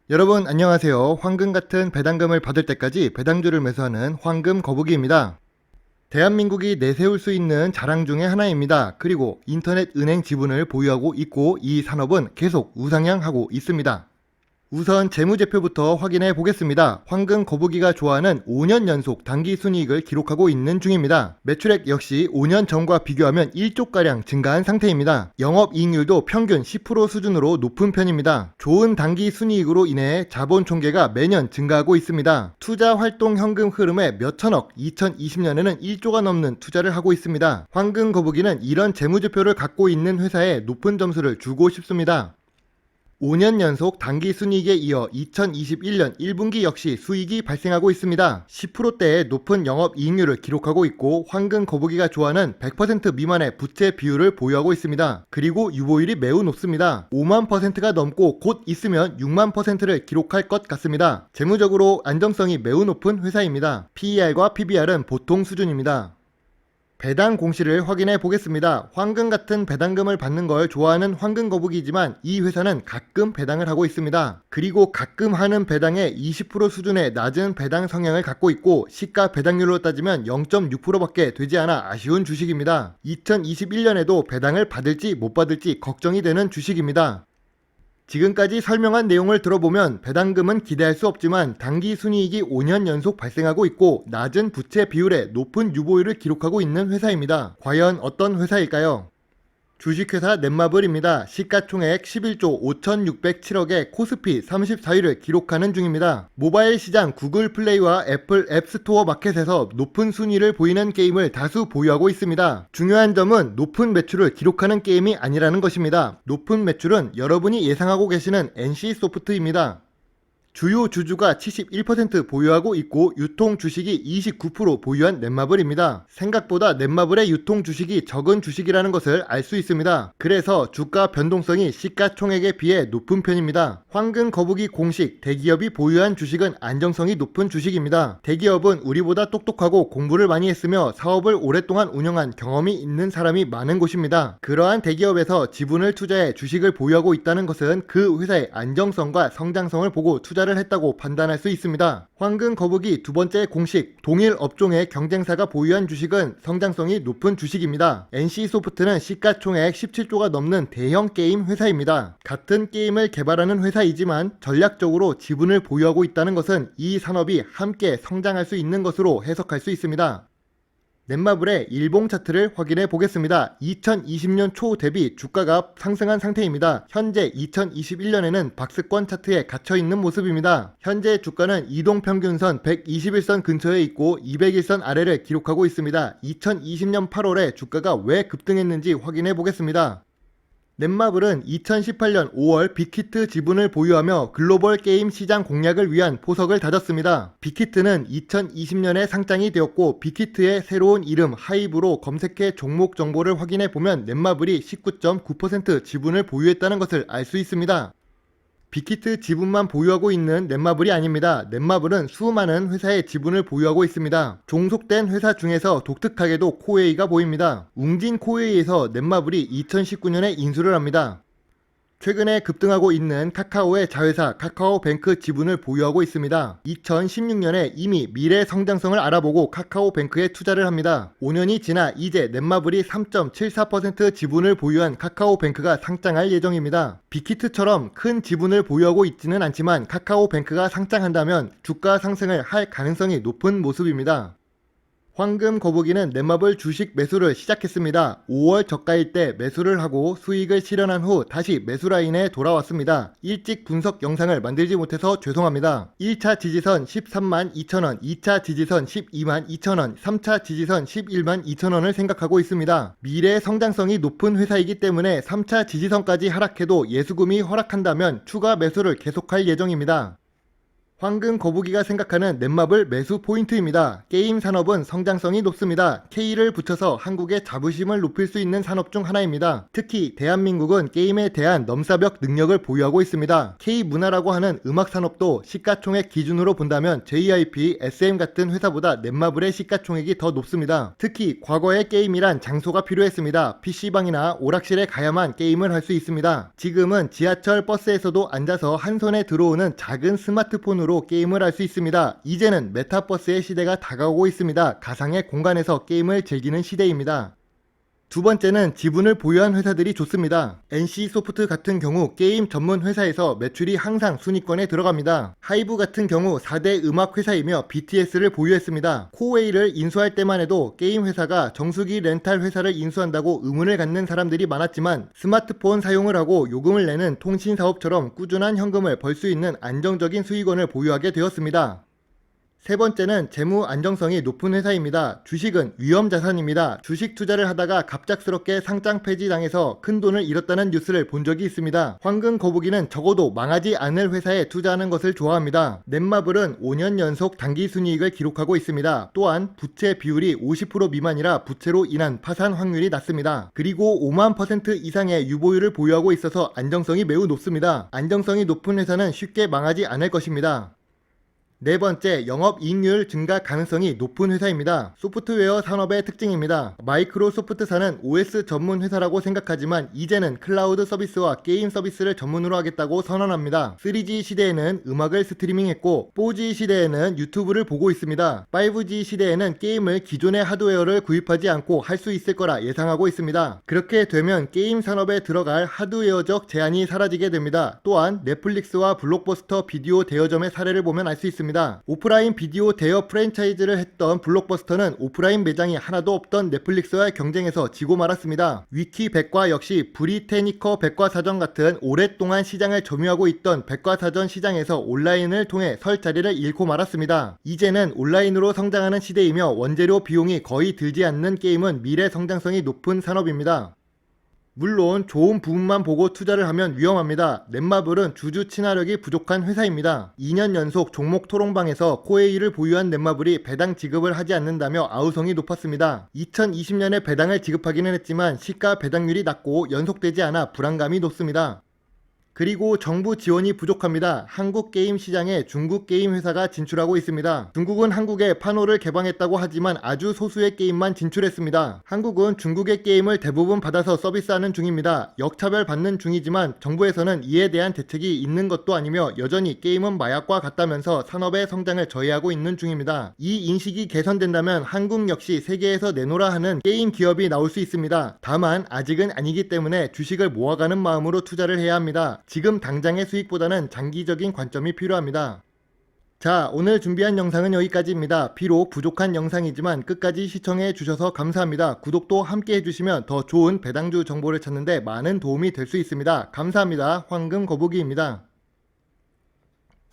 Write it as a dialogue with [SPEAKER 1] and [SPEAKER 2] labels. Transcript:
[SPEAKER 1] 여러분 안녕하세요. 황금 같은 배당금을 받을 때까지 배당주를 매수하는 황금 거북이입니다. 대한민국이 내세울 수 있는 자랑 중에 하나입니다. 그리고 인터넷 은행 지분을 보유하고 있고 이 산업은 계속 우상향하고 있습니다. 우선 재무제표부터 확인해 보겠습니다. 황금 거북이가 좋아하는 5년 연속 단기 순이익을 기록하고 있는 중입니다. 매출액 역시 5년 전과 비교하면 1조가량 증가한 상태입니다. 영업이익률도 평균 10% 수준으로 높은 편입니다. 좋은 단기 순이익으로 인해 자본 총계가 매년 증가하고 있습니다. 투자 활동 현금 흐름에 몇천억, 2020년에는 1조가 넘는 투자를 하고 있습니다. 황금 거북이는 이런 재무제표를 갖고 있는 회사에 높은 점수를 주고 싶습니다. 5년 연속 단기 순이익에 이어 2021년 1분기 역시 수익이 발생하고 있습니다. 10%대의 높은 영업이익률을 기록하고 있고 황금 거북이가 좋아하는 100% 미만의 부채 비율을 보유하고 있습니다. 그리고 유보율이 매우 높습니다. 5만 %가 넘고 곧 있으면 6만 %를 기록할 것 같습니다. 재무적으로 안정성이 매우 높은 회사입니다. PER과 PBR은 보통 수준입니다. 배당 공시를 확인해 보겠습니다. 황금 같은 배당금을 받는 걸 좋아하는 황금 거북이지만 이 회사는 가끔 배당을 하고 있습니다. 그리고 가끔 하는 배당의 20% 수준의 낮은 배당 성향을 갖고 있고 시가 배당률로 따지면 0.6%밖에 되지 않아 아쉬운 주식입니다. 2021년에도 배당을 받을지 못 받을지 걱정이 되는 주식입니다. 지금까지 설명한 내용을 들어보면 배당금은 기대할 수 없지만 단기 순이익이 5년 연속 발생하고 있고 낮은 부채 비율에 높은 유보율을 기록하고 있는 회사입니다. 과연 어떤 회사일까요? 주식회사 넷마블입니다. 시가총액 11조 5,607억에 코스피 34위를 기록하는 중입니다. 모바일 시장 구글 플레이와 애플 앱스토어 마켓에서 높은 순위를 보이는 게임을 다수 보유하고 있습니다. 중요한 점은 높은 매출을 기록하는 게임이 아니라는 것입니다. 높은 매출은 여러분이 예상하고 계시는 NC소프트입니다. 주요 주주가 71% 보유하고 있고 유통 주식이 29% 보유한 넷마블입니다. 생각보다 넷마블의 유통 주식이 적은 주식이라는 것을 알 수 있습니다. 그래서 주가 변동성이 시가총액에 비해 높은 편입니다. 황금 거북이 공식 대기업이 보유한 주식은 안정성이 높은 주식입니다. 대기업은 우리보다 똑똑하고 공부를 많이 했으며 사업을 오랫동안 운영한 경험이 있는 사람이 많은 곳입니다. 그러한 대기업에서 지분을 투자해 주식을 보유하고 있다는 것은 그 회사의 안정성과 성장성을 보고 투자를 했다고 판단할 수 있습니다. 황금 거북이 두 번째 공식, 동일 업종의 경쟁사가 보유한 주식은 성장성이 높은 주식입니다. NC소프트는 시가총액 17조가 넘는 대형 게임 회사입니다. 같은 게임을 개발하는 회사이지만 전략적으로 지분을 보유하고 있다는 것은 이 산업이 함께 성장할 수 있는 것으로 해석할 수 있습니다. 넷마블의 일봉 차트를 확인해 보겠습니다. 2020년 초 대비 주가가 상승한 상태입니다. 현재 2021년에는 박스권 차트에 갇혀있는 모습입니다. 현재 주가는 이동평균선 121선 근처에 있고 201선 아래를 기록하고 있습니다. 2020년 8월에 주가가 왜 급등했는지 확인해 보겠습니다. 넷마블은 2018년 5월 빅히트 지분을 보유하며 글로벌 게임 시장 공략을 위한 포석을 다졌습니다. 빅히트는 2020년에 상장이 되었고 빅히트의 새로운 이름 하이브로 검색해 종목 정보를 확인해 보면 넷마블이 19.9% 지분을 보유했다는 것을 알 수 있습니다. 빅히트 지분만 보유하고 있는 넷마블이 아닙니다. 넷마블은 수많은 회사의 지분을 보유하고 있습니다. 종속된 회사 중에서 독특하게도 코웨이가 보입니다. 웅진 코웨이에서 넷마블이 2019년에 인수를 합니다. 최근에 급등하고 있는 카카오의 자회사 카카오뱅크 지분을 보유하고 있습니다. 2016년에 이미 미래 성장성을 알아보고 카카오뱅크에 투자를 합니다. 5년이 지나 이제 넷마블이 3.74% 지분을 보유한 카카오뱅크가 상장할 예정입니다. 빅히트처럼 큰 지분을 보유하고 있지는 않지만 카카오뱅크가 상장한다면 주가 상승을 할 가능성이 높은 모습입니다. 황금 거북이는 넷마블 주식 매수를 시작했습니다. 5월 저가일 때 매수를 하고 수익을 실현한 후 다시 매수 라인에 돌아왔습니다. 일찍 분석 영상을 만들지 못해서 죄송합니다. 1차 지지선 13만 2천원, 2차 지지선 12만 2천원, 3차 지지선 11만 2천원을 생각하고 있습니다. 미래 성장성이 높은 회사이기 때문에 3차 지지선까지 하락해도 예수금이 허락한다면 추가 매수를 계속할 예정입니다. 황금 거북이가 생각하는 넷마블 매수 포인트입니다. 게임 산업은 성장성이 높습니다. K를 붙여서 한국의 자부심을 높일 수 있는 산업 중 하나입니다. 특히 대한민국은 게임에 대한 넘사벽 능력을 보유하고 있습니다. K문화라고 하는 음악 산업도 시가총액 기준으로 본다면 JYP, SM 같은 회사보다 넷마블의 시가총액이 더 높습니다. 특히 과거의 게임이란 장소가 필요했습니다. PC방이나 오락실에 가야만 게임을 할 수 있습니다. 지금은 지하철, 버스에서도 앉아서 한 손에 들어오는 작은 스마트폰으로 게임을 할 수 있습니다. 이제는 메타버스의 시대가 다가오고 있습니다. 가상의 공간에서 게임을 즐기는 시대입니다. 두 번째는 지분을 보유한 회사들이 좋습니다. NC소프트 같은 경우 게임 전문 회사에서 매출이 항상 순위권에 들어갑니다. 하이브 같은 경우 4대 음악 회사이며 BTS를 보유했습니다. 코웨이를 인수할 때만 해도 게임 회사가 정수기 렌탈 회사를 인수한다고 의문을 갖는 사람들이 많았지만 스마트폰 사용을 하고 요금을 내는 통신 사업처럼 꾸준한 현금을 벌 수 있는 안정적인 수익원을 보유하게 되었습니다. 세 번째는 재무 안정성이 높은 회사입니다. 주식은 위험 자산입니다. 주식 투자를 하다가 갑작스럽게 상장 폐지당해서 큰 돈을 잃었다는 뉴스를 본 적이 있습니다. 황금 거북이는 적어도 망하지 않을 회사에 투자하는 것을 좋아합니다. 넷마블은 5년 연속 당기 순이익을 기록하고 있습니다. 또한 부채 비율이 50% 미만이라 부채로 인한 파산 확률이 낮습니다. 그리고 5만 % 이상의 유보율을 보유하고 있어서 안정성이 매우 높습니다. 안정성이 높은 회사는 쉽게 망하지 않을 것입니다. 네 번째, 영업이익률 증가 가능성이 높은 회사입니다. 소프트웨어 산업의 특징입니다. 마이크로소프트사는 OS 전문 회사라고 생각하지만 이제는 클라우드 서비스와 게임 서비스를 전문으로 하겠다고 선언합니다. 3G 시대에는 음악을 스트리밍했고 4G 시대에는 유튜브를 보고 있습니다. 5G 시대에는 게임을 기존의 하드웨어를 구입하지 않고 할 수 있을 거라 예상하고 있습니다. 그렇게 되면 게임 산업에 들어갈 하드웨어적 제한이 사라지게 됩니다. 또한 넷플릭스와 블록버스터 비디오 대여점의 사례를 보면 알 수 있습니다. 오프라인 비디오 대여 프랜차이즈를 했던 블록버스터는 오프라인 매장이 하나도 없던 넷플릭스와의 경쟁에서 지고 말았습니다. 위키 백과 역시 브리테니커 백과사전 같은 오랫동안 시장을 점유하고 있던 백과사전 시장에서 온라인을 통해 설 자리를 잃고 말았습니다. 이제는 온라인으로 성장하는 시대이며 원재료 비용이 거의 들지 않는 게임은 미래 성장성이 높은 산업입니다. 물론 좋은 부분만 보고 투자를 하면 위험합니다. 넷마블은 주주 친화력이 부족한 회사입니다. 2년 연속 종목 토론방에서 코웨이를 보유한 넷마블이 배당 지급을 하지 않는다며 아우성이 높았습니다. 2020년에 배당을 지급하기는 했지만 시가 배당률이 낮고 연속되지 않아 불안감이 높습니다. 그리고 정부 지원이 부족합니다. 한국 게임 시장에 중국 게임 회사가 진출하고 있습니다. 중국은 한국에 판호를 개방했다고 하지만 아주 소수의 게임만 진출했습니다. 한국은 중국의 게임을 대부분 받아서 서비스하는 중입니다. 역차별 받는 중이지만 정부에서는 이에 대한 대책이 있는 것도 아니며 여전히 게임은 마약과 같다면서 산업의 성장을 저해하고 있는 중입니다. 이 인식이 개선된다면 한국 역시 세계에서 내놓으라 하는 게임 기업이 나올 수 있습니다. 다만 아직은 아니기 때문에 주식을 모아가는 마음으로 투자를 해야 합니다. 지금 당장의 수익보다는 장기적인 관점이 필요합니다. 자, 오늘 준비한 영상은 여기까지입니다. 비록 부족한 영상이지만 끝까지 시청해 주셔서 감사합니다. 구독도 함께 해주시면 더 좋은 배당주 정보를 찾는데 많은 도움이 될 수 있습니다. 감사합니다. 황금 거북이입니다.